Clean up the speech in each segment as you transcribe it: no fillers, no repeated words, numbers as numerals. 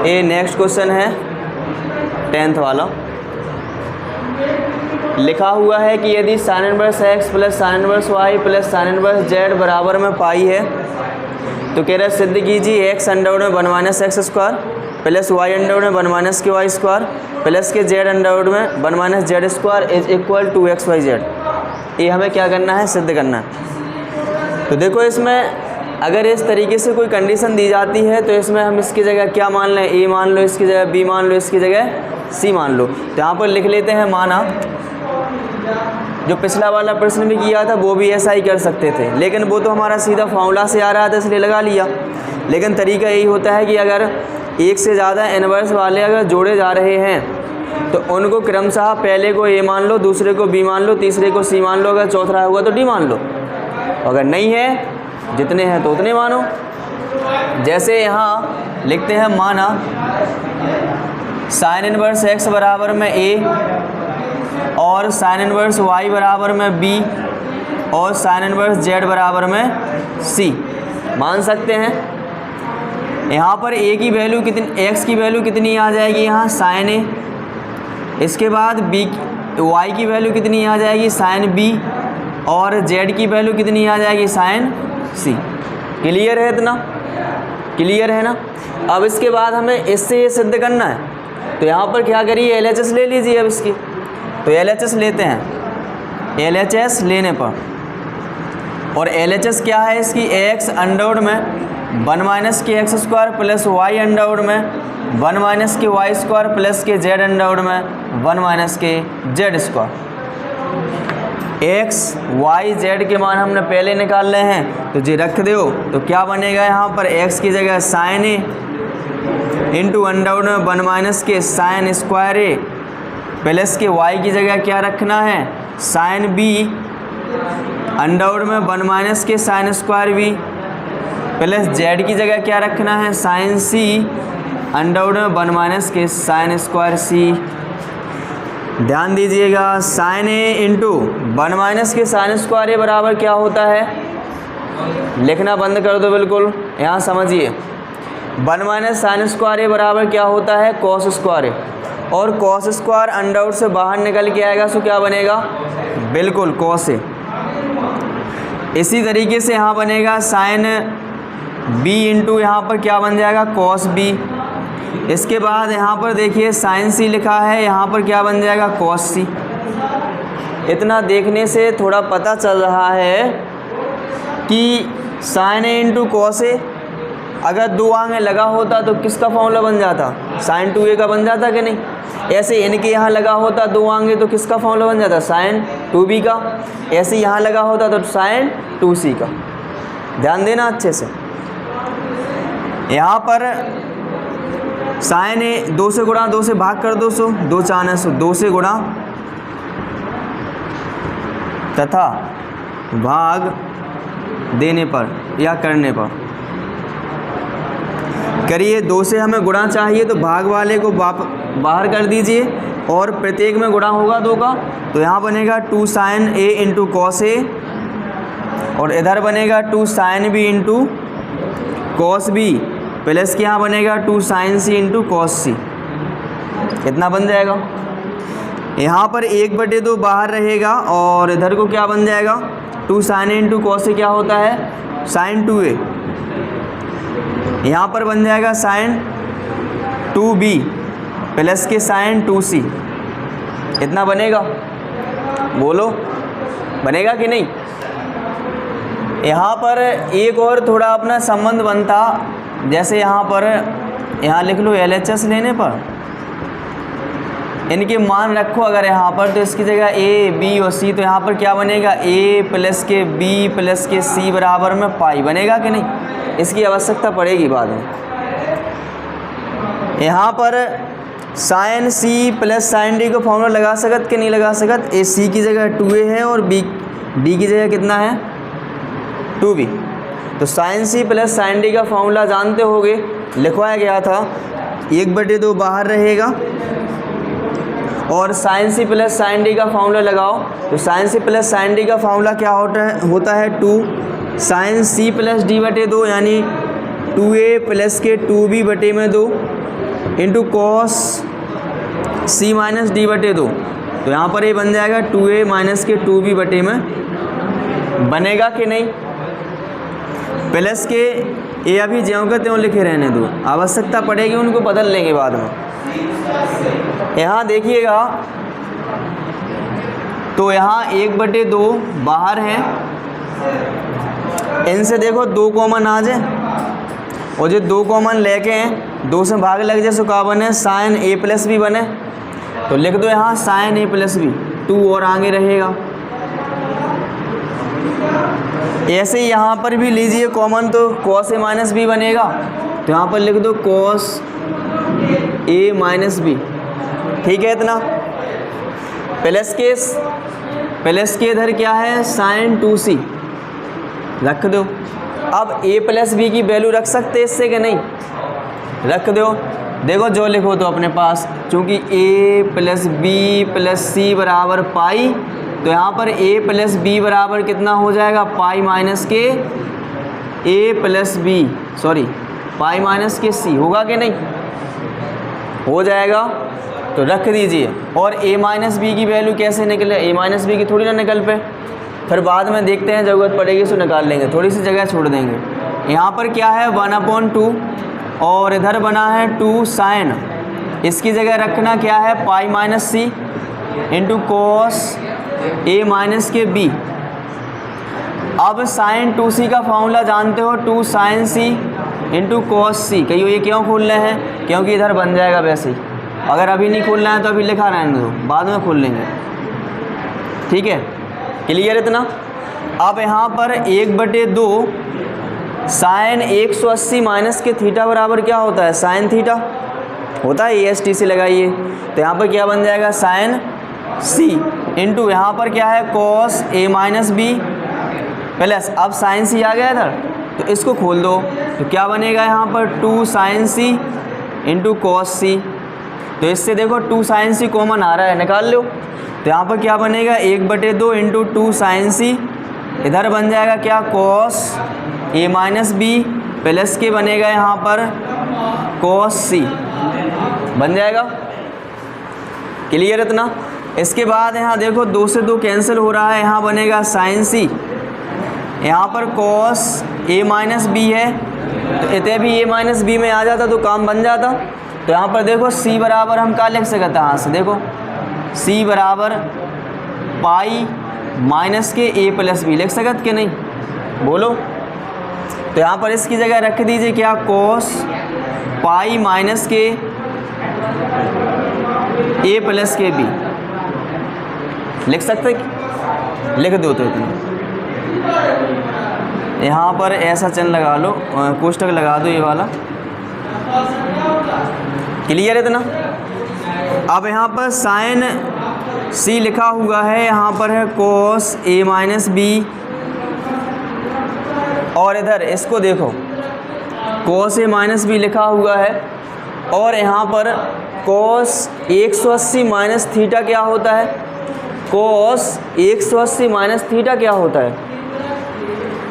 ये next question है 10th वाला। लिखा हुआ है कि यदि sine inverse x plus sine inverse y plus sine inverse z बराबर में पाई है तो कह रहा है सिद्ध कीजिए एक्स अंडरवुड में 1 minus x square plus y under root में 1 माइनस के वाई स्क्वायर प्लस के जेड अंडरवुड में 1 minus z square is equal to x y z. ये हमें क्या करना है, सिद्ध करना है। तो देखो इसमें अगर इस तरीके से कोई कंडीशन दी जाती है तो इसमें हम इसकी जगह क्या मान लें, ए मान लो, इसकी जगह बी मान लो, इसकी जगह सी मान लो। तो यहाँ पर लिख लेते हैं माना। जो पिछला वाला प्रश्न भी किया था वो भी ऐसा ही कर सकते थे, लेकिन वो तो हमारा सीधा फॉर्मूला से आ रहा था इसलिए लगा लिया। लेकिन तरीका यही होता है कि अगर एक से ज़्यादा इनवर्स वाले अगर जोड़े जा रहे हैं तो उनको क्रमशः पहले को ए मान लो, दूसरे को बी मान लो, तीसरे को सी मान लो, अगर चौथा होगा तो डी मान लो, अगर नहीं है जितने हैं तो उतने मानो। जैसे यहाँ लिखते हैं माना साइन इनवर्स एक्स बराबर में ए और साइन इनवर्स वाई बराबर में बी और साइन इनवर्स जेड बराबर में सी मान सकते हैं। यहाँ पर ए की वैल्यू कितनी, एक्स की वैल्यू कितनी आ जाएगी यहाँ साइन ए, इसके बाद बी वाई की वैल्यू कितनी आ जाएगी साइन बी और जेड की वैल्यू कितनी आ जाएगी साइन सी। क्लियर है, इतना क्लियर है ना। अब इसके बाद हमें इससे ये सिद्ध करना है तो यहाँ पर क्या करिए, LHS ले लीजिए। अब इसकी तो LHS लेते हैं। LHS लेने पर, और LHS क्या है इसकी, एक्स अंडरवुड में 1 माइनस के x square plus y under root में 1 माइनस के वाई स्क्वायर प्लस के जेड अंडरवुड में 1 माइनस के z square. X y z के मान हमने पहले निकाल रहे हैं तो जी रख दो। तो क्या बनेगा यहाँ पर, एक्स की जगह साइन ए इंटू अंडरवुड में 1 माइनस के साइन स्क्वायर ए प्लस के वाई की जगह क्या रखना है साइन बी अंडरवुड में 1 माइनस के sine square b plus z की जगह क्या रखना है साइन सी अंडरवुड में 1 माइनस के साइन स्क्वायर सी। ध्यान दीजिएगा, साइन ए इंटू 1 माइनस के साइन स्क्वायर ए बराबर क्या होता है, लिखना बंद कर दो बिल्कुल, यहाँ समझिए। 1 माइनस साइन स्क्वायर ए बराबर क्या होता है कॉस स्क्वायर ए, और कॉस स्क्वायर अंडरवुड से बाहर निकल के आएगा तो क्या बनेगा, बिल्कुल कॉस ए। इसी तरीके से यहाँ बनेगा साइन बी इंटू यहाँ पर क्या बन जाएगा कॉस बी। इसके बाद यहाँ पर देखिए साइन सी लिखा है, यहाँ पर क्या बन जाएगा कॉस सी। इतना देखने से थोड़ा पता चल रहा है कि साइन ए इंटू कॉस ए अगर 2 आगे लगा होता तो किसका फॉर्मूला बन जाता, साइन 2a का बन जाता कि नहीं। ऐसे इनके यहाँ लगा होता 2 आगे तो किसका फॉर्मूला बन जाता, साइन 2b का। ऐसे यहाँ लगा होता तो साइन 2c का। ध्यान देना अच्छे से। यहाँ पर साइन ए 2 से गुणा 2 से भाग कर 200, 2 4 900, 2 से गुणा तथा भाग देने पर या करने पर करिए। 2 से हमें गुणा चाहिए तो भाग वाले को बाहर कर दीजिए और प्रत्येक में गुणा होगा 2 का। तो यहाँ बनेगा 2 sine a into cos a और इधर बनेगा 2 sine b into cos b plus के यहाँ बनेगा 2 sine c into cos c. कितना बन जाएगा, यहाँ पर 1/2 बाहर रहेगा और इधर को क्या बन जाएगा 2 साइन ए इंटू कॉस ए क्या होता है साइन 2a। यहाँ पर बन जाएगा साइन 2b प्लस के साइन 2c। कितना बनेगा बोलो, बनेगा कि नहीं। यहाँ पर एक और थोड़ा अपना संबंध बनता, जैसे यहाँ लिख लो LHS लेने पर इनके मान रखो अगर यहाँ पर, तो इसकी जगह a b और c, तो यहाँ पर क्या बनेगा a प्लस के b प्लस के c बराबर में पाई बनेगा कि नहीं। इसकी आवश्यकता पड़ेगी बाद में। यहाँ पर sine c plus sine d को फॉर्मूला लगा सकत कि नहीं लगा सकत। ए c की जगह 2a है और b d की जगह कितना है 2b। तो sine c plus sine d का फॉर्मूला जानते होगे, लिखवाया गया था 1/2 बाहर रहेगा और sine c plus sine d का फॉर्मूला लगाओ। तो sine c plus sine d का फॉर्मूला क्या होता है 2 साइन सी प्लस डी/2 यानी 2a प्लस के 2b/2 इंटू कॉस सी माइनस डी बटे 2, तो यहाँ पर ये बन जाएगा 2a माइनस के 2b बटे में, बनेगा कि नहीं। प्लस के ये अभी ज्यों के त्यों लिखे रहने दो, आवश्यकता पड़ेगी उनको बदल लेंगे बाद में। यहाँ देखिएगा तो यहाँ 1/2 बाहर है, इनसे देखो 2 कॉमन आ जाए और जो 2 कॉमन लेके हैं 2 से भाग लग जाए, सो क्या बने साइन a प्लस बी बने, तो लिख दो यहाँ साइन a प्लस बी, 2 और आगे रहेगा। ऐसे ही यहाँ पर भी लीजिए कॉमन, तो कॉस a माइनस बी बनेगा, तो यहाँ पर लिख दो कॉस a माइनस बी, ठीक है इतना। प्लस के इधर क्या है साइन 2c रख दो। अब a प्लस बी की वैल्यू रख सकते इससे कि नहीं, रख दो। देखो जो लिखो तो अपने पास, चूँकि a प्लस बी प्लस सी बराबर पाई, तो यहाँ पर a प्लस बी बराबर कितना हो जाएगा पाई माइनस के a plus b, sorry pi minus के c, होगा कि नहीं, हो जाएगा, तो रख दीजिए। और a माइनस बी की वैल्यू कैसे निकले, a माइनस बी की थोड़ी ना निकल पे, फिर बाद में देखते हैं ज़रूरत पड़ेगी तो निकाल लेंगे, थोड़ी सी जगह छोड़ देंगे। यहाँ पर क्या है 1/2 और इधर बना है 2 साइन, इसकी जगह रखना क्या है pi minus c into cos a minus के b। अब साइन 2c का फॉर्मूला जानते हो, 2 sine c into cos c। कहियो ये क्यों खोल रहे हैं, क्योंकि इधर बन जाएगा वैसे ही, अगर अभी नहीं खोलना है तो अभी लिखा रहने दो, बाद में खोल लेंगे, ठीक है, क्लियर इतना। अब यहाँ पर 1/2 साइन 180 माइनस के थीटा बराबर क्या होता है साइन थीटा होता है, AST से लगाइए, तो यहाँ पर क्या बन जाएगा साइन c इंटू यहाँ पर क्या है cos a minus b plus, अब साइन c आ गया इधर, तो इसको खोल दो, तो क्या बनेगा यहाँ पर 2 sine c into cos c। तो इससे देखो 2 साइन c कॉमन आ रहा है, निकाल लो, तो यहाँ पर क्या बनेगा 1/2 इंटू 2 साइन c, इधर बन जाएगा क्या cos a minus b plus के बनेगा यहाँ पर कॉस c, बन जाएगा, क्लियर इतना। इसके बाद यहाँ देखो 2 से 2 कैंसिल हो रहा है, यहाँ बनेगा साइन c, यहाँ पर कॉस a माइनस बी है, तो इतने भी a माइनस बी में आ जाता तो काम बन जाता। तो यहाँ पर देखो c बराबर हम क्या लिख सकते हैं, यहाँ से देखो c बराबर पाई माइनस के a प्लस बी लिख सकते कि नहीं, बोलो। तो यहाँ पर इसकी जगह रख दीजिए क्या कॉस पाई माइनस के a प्लस के b, लिख सकते, लिख दो तो इतना। यहाँ पर ऐसा चिन्ह लगा लो, कोष्टक लगा दो ये वाला, क्लियर इतना। अब यहाँ पर साइन c लिखा हुआ है, यहाँ पर है कॉस a माइनस बी, और इधर इसको देखो कॉस a माइनस बी लिखा हुआ है, और यहाँ पर कॉस 180 माइनस थीटा क्या होता है, कॉस 180 माइनस थीटा क्या होता है,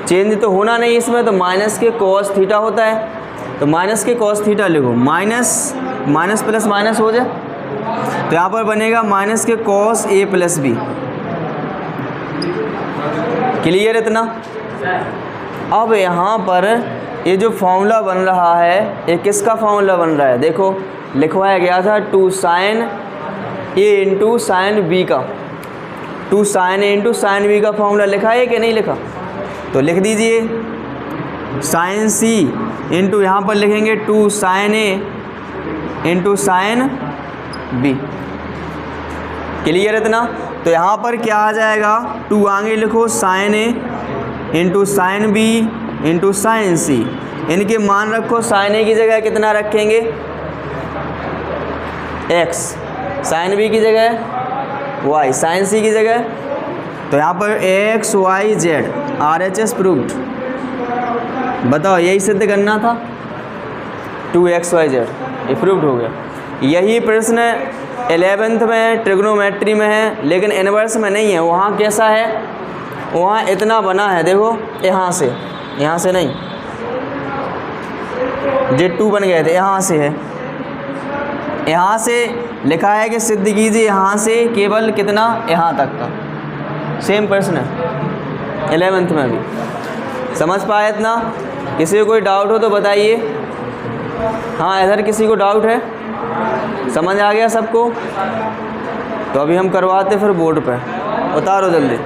चेंज तो होना नहीं इसमें, तो माइनस के कॉस थीटा होता है, तो माइनस के कॉस थीटा लिखो, माइनस माइनस प्लस माइनस हो जाए, तो यहाँ पर बनेगा माइनस के cos a plus b, clear इतना। अब यहाँ पर ये जो फॉर्मूला बन रहा है, ये किसका फॉर्मूला बन रहा है, देखो लिखवाया गया था 2 sine a into sine b का, 2 sine a into sine b का फॉर्मूला लिखा है कि नहीं लिखा, तो लिख दीजिए साइन c इंटू यहाँ पर लिखेंगे 2 sine a into sine b, clear इतना। तो यहाँ पर क्या आ जाएगा 2 आगे लिखो sine a into sine b into sine c, इनके मान रखो, साइन a की जगह कितना रखेंगे x, साइन b की जगह y, साइन c की जगह, तो यहाँ पर x y z RHS proved, बताओ यही सिद्ध करना था, 2xyz, ये प्रूव्ड हो गया। यही प्रश्न 11th में ट्रिग्नोमेट्री में है, लेकिन इनवर्स में नहीं है। वहाँ कैसा है, वहाँ इतना बना है, देखो यहाँ से नहीं, Z2 बन गए थे, यहाँ से है, यहाँ से लिखा है कि सिद्ध कीजिए यहाँ से केवल कितना, यहाँ तक का। सेम प्रश्न है 11th में भी। समझ पाए इतना? किसी को कोई डाउट हो तो बताइए। हाँ, इधर किसी को डाउट है? समझ आ गया सबको? तो अभी हम करवाते फिर बोर्ड पे। उतारो जल्दी।